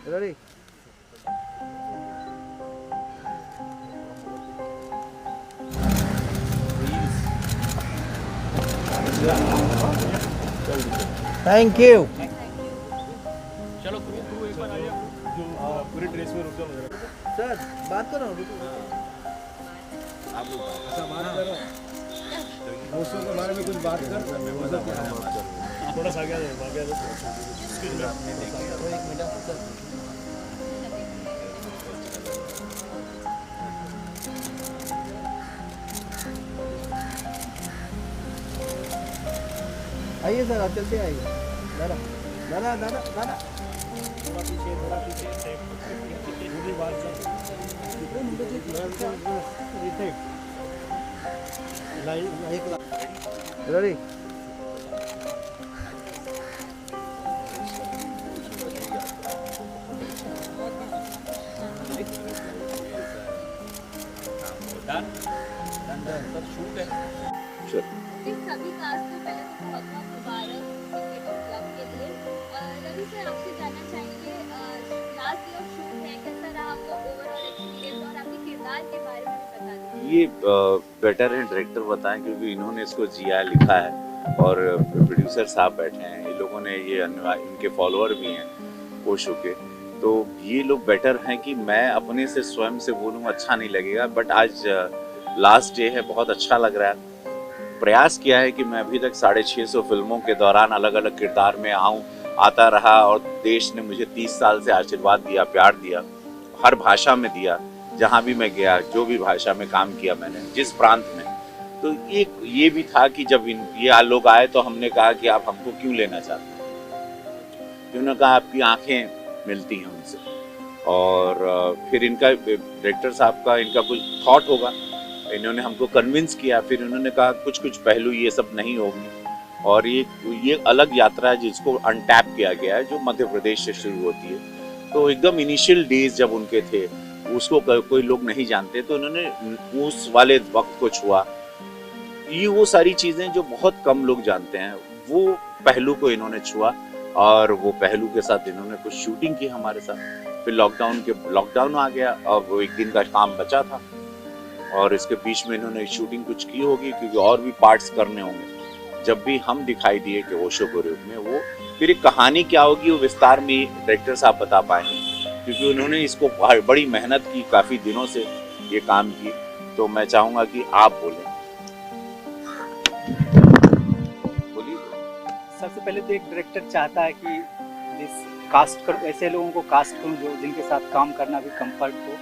Ready? Thank you. चलो crew एक बार आइए जो पूरी ड्रेस में रुक जाओ सर बात करो आप लोग अच्छा बात करो दोस्तों के बारे में कुछ बात कर थोड़ा सा आगे एक मिनट सर आइए सर आप चलते आइए दादा दादा दादा दादा थोड़ा पीछे पूरी बात रेडी सभी कास्ट को पहले तो बहुत बहुत मुबारक क्रिकेट क्लब के लिए। रवि सर आपसे जानना चाहेंगे लास्ट डे ऑफ शूट है कैसा रहा आपका ओवरऑल एक्सपीरियंस और आपके किरदार के बारे में भी बता दीजिए। ये बेटर है डायरेक्टर बताएं क्योंकि इन्होंने इसको जिया लिखा है और प्रोड्यूसर साहब बैठे हैं, ये लोगों ने ये इनके फॉलोअर भी हैं ओशो के, तो ये लोग बेटर हैं कि मैं अपने से स्वयं से बोलूँ अच्छा नहीं लगेगा। बट आज लास्ट डे है, बहुत अच्छा लग रहा है। प्रयास किया है कि मैं अभी तक 650 फिल्मों के दौरान अलग अलग किरदार में आता रहा और देश ने मुझे 30 साल से आशीर्वाद दिया, प्यार दिया, हर भाषा में दिया, जहाँ भी मैं गया, जो भी भाषा में काम किया मैंने, जिस प्रांत में। तो ये भी था कि जब ये लोग आए तो हमने कहा कि आप हमको क्यों लेना चाहते हैं। उन्होंने कहा आपकी आंखें मिलती हैं उनसे, और फिर इनका डायरेक्टर साहब का इनका कुछ थॉट होगा, इन्होंने हमको कन्विंस किया। फिर उन्होंने कहा कुछ कुछ पहलू ये सब नहीं होंगे, और ये अलग यात्रा है जिसको अनटैप किया गया है, जो मध्य प्रदेश से शुरू होती है। तो एकदम इनिशियल डेज जब उनके थे, उसको कोई लोग नहीं जानते, तो उन्होंने उस वाले वक्त को छुआ। ये वो सारी चीज़ें जो बहुत कम लोग जानते हैं, वो पहलू को इन्होंने छुआ, और वो पहलू के साथ इन्होंने कुछ शूटिंग की हमारे साथ। फिर लॉकडाउन आ गया, और वो एक दिन का काम बचा था, और इसके बीच में इन्होंने शूटिंग कुछ की होगी क्योंकि और भी पार्ट्स करने होंगे। जब भी हम दिखाई दिए कि ओशो के रूप में, वो फिर एक कहानी क्या होगी वो विस्तार में डायरेक्टर साहब बता पाएंगे, क्योंकि उन्होंने इसको बड़ी मेहनत की, काफ़ी दिनों से ये काम की। तो मैं चाहूँगा कि आप बोलें। बोलिए। सबसे पहले तो एक डायरेक्टर चाहता है कि कास्ट करूँ, ऐसे लोगों को कास्ट करूँ जो जिनके साथ काम करना भी कंफर्ट हो,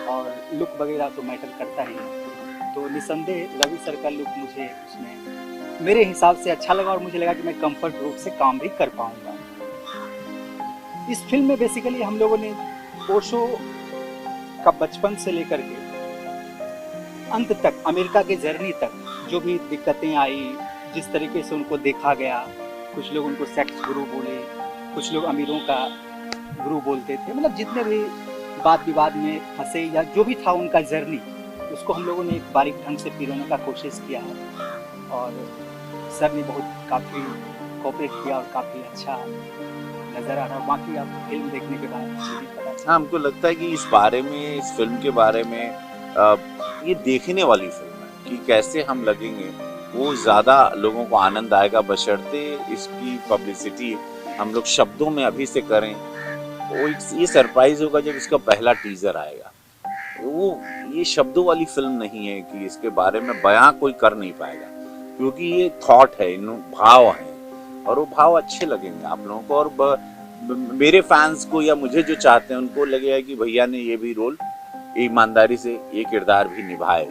और लुक वगैरह तो मैटर करता ही है। तो निसंदेह रवि सर का लुक मुझे उसमें मेरे हिसाब से अच्छा लगा, और मुझे लगा कि मैं कंफर्ट रूप से काम भी कर पाऊंगा। इस फिल्म में बेसिकली हम लोगों ने ओशो का बचपन से लेकर के अंत तक, अमेरिका के जर्नी तक जो भी दिक्कतें आई, जिस तरीके से उनको देखा गया, कुछ लोग उनको सेक्स गुरु बोले, कुछ लोग अमीरों का गुरु बोलते थे, मतलब जितने भी वाद विवाद में फंसे या जो भी था उनका जर्नी, उसको हम लोगों ने एक बारीक ढंग से पिरोने का कोशिश किया है। और सर ने काफ़ी कोऑपरेट किया और काफ़ी अच्छा नज़र आ रहा है। बाकी आपको फिल्म देखने के बाद मुझे पता चला। हाँ, हमको लगता है कि इस फिल्म के बारे में ये देखने वाली फिल्म है कि कैसे हम लगेंगे, वो ज़्यादा लोगों को आनंद आएगा, बशर्ते इसकी पब्लिसिटी हम लोग शब्दों में अभी से करें। ये सरप्राइज होगा जब इसका पहला टीजर आएगा। ये शब्दों वाली फिल्म नहीं है कि इसके बारे में बयां कोई कर नहीं पाएगा, क्योंकि ये थॉट है, भाव है, और वो भाव अच्छे लगेंगे आप लोगों को। और मेरे फैंस को या मुझे जो चाहते हैं उनको लगेगा कि भैया ने ये भी रोल ईमानदारी से, ये किरदार भी निभाए।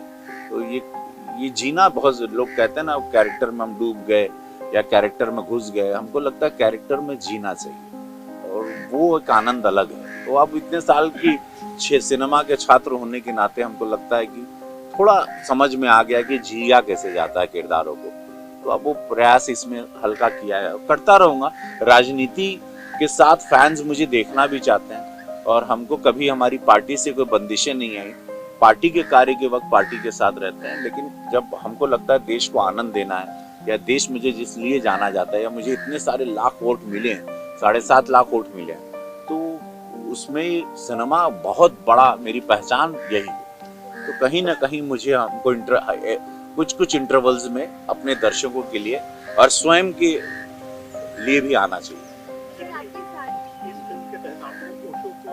तो ये जीना, बहुत लोग कहते हैं ना कैरेक्टर में हम डूब गए या कैरेक्टर में घुस गए, हमको लगता है कैरेक्टर में जीना चाहिए, और वो एक आनंद अलग है। तो अब इतने साल की सिनेमा के छात्र होने के नाते हमको लगता है कि थोड़ा समझ में आ गया कि जिया कैसे जाता है किरदारों को। तो अब वो प्रयास इसमें हल्का किया है, करता रहूँगा। राजनीति के साथ फैंस मुझे देखना भी चाहते हैं, और हमको कभी हमारी पार्टी से कोई बंदिशें नहीं आई। पार्टी के कार्य के वक्त पार्टी के साथ रहते हैं, लेकिन जब हमको लगता है देश को आनंद देना है, या देश मुझे जिस लिए जाना जाता है, या मुझे इतने सारे लाख वोट मिले हैं, 7.5 लाख वोट मिले हैं, तो उसमें सिनेमा बहुत बड़ा, मेरी पहचान यही है। तो कहीं ना कहीं मुझे हमको कुछ इंटरवल्स में अपने दर्शकों के लिए और स्वयं के लिए भी आना चाहिए। फिर आपके साथ इस फिल्म के तहत आपको ओशो को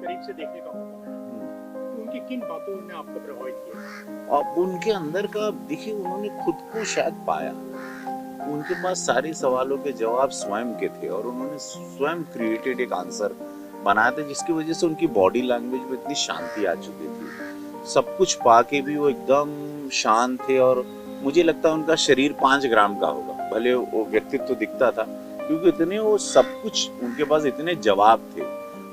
करीब से देखने का मौका मिला। तो उनकी किन बातों ने आपको प्रभावित किया? अब उनके अंदर का देखिए, उन्होंने खुद को शायद पाया, उनके पास सारे सवालों के जवाब स्वयं के थे और उन्होंने स्वयं क्रिएटेड एक आंसर बनाया था, जिसकी वजह से उनकी बॉडी लैंग्वेज में इतनी शांति आ चुकी थी। सब कुछ पाके भी वो एकदम शांत थे और मुझे लगता है उनका शरीर 5 ग्राम का होगा, भले वो व्यक्तित्व तो दिखता था, क्योंकि इतने वो सब कुछ उनके पास इतने जवाब थे।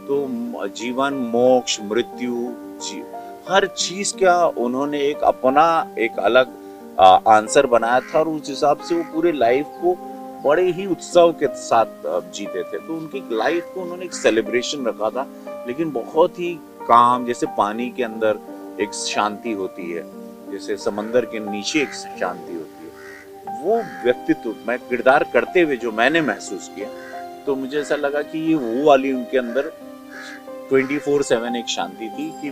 तो जीवन, मोक्ष, मृत्यु, हर चीज का उन्होंने एक अपना एक अलग आंसर बनाया था और उस हिसाब से वो पूरे लाइफ को बड़े ही उत्सव के साथ जीते थे। तो उनकी लाइफ को उन्होंने एक सेलिब्रेशन रखा था, लेकिन बहुत ही काम, जैसे पानी के अंदर एक शांति होती है, जैसे समंदर के नीचे एक शांति होती है, वो व्यक्तित्व मैं किरदार करते हुए जो मैंने महसूस किया, तो मुझे ऐसा लगा कि ये वो वाली उनके अंदर 24/7 एक शांति थी कि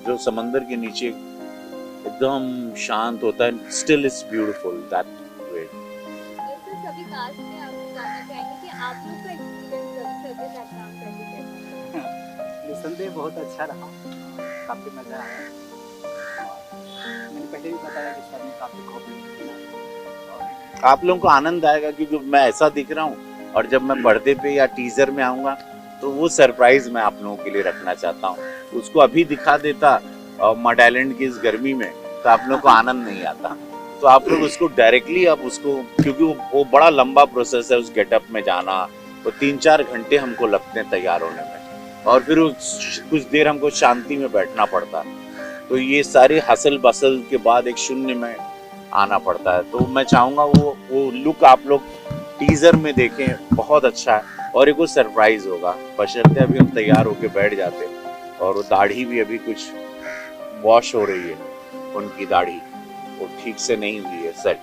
जो समंदर के नीचे एकदम शांत होता है, still is beautiful that way. वैसे सभी कास्ट में आप जानना चाहेंगे कि आप लोग का एक्सपीरियंस रवि सर के साथ काम करके कैसा था? निसंदेह बहुत अच्छा रहा, काफ़ी मज़ा आया। मैंने पहले भी बताया कि सर ने काफ़ी कोऑपरेट किया। आप लोगों को आनंद आएगा क्योंकि मैं ऐसा दिख रहा हूँ और जब मैं पर्दे पे या टीजर में आऊँगा तो वो सरप्राइज मैं आप लोगों के लिए रखना चाहता हूँ। उसको अभी दिखा देता मड आइलैंड की इस गर्मी में तो आप लोगों को आनंद नहीं आता। तो आप लोग उसको डायरेक्टली आप उसको, क्योंकि वो बड़ा लंबा प्रोसेस है उस गेटअप में जाना, तो 3-4 घंटे हमको लगते हैं तैयार होने में और फिर कुछ देर हमको शांति में बैठना पड़ता है। तो ये सारे हसल बसल के बाद एक शून्य में आना पड़ता है। तो मैं चाहूँगा वो लुक आप लोग टीजर में देखें, बहुत अच्छा है और एक वो सरप्राइज होगा, बशर्ते अभी हम तैयार होके बैठ जाते। और वो दाढ़ी भी अभी कुछ वॉश हो रही है, उनकी दाढ़ी वो ठीक से नहीं हुई है सेट।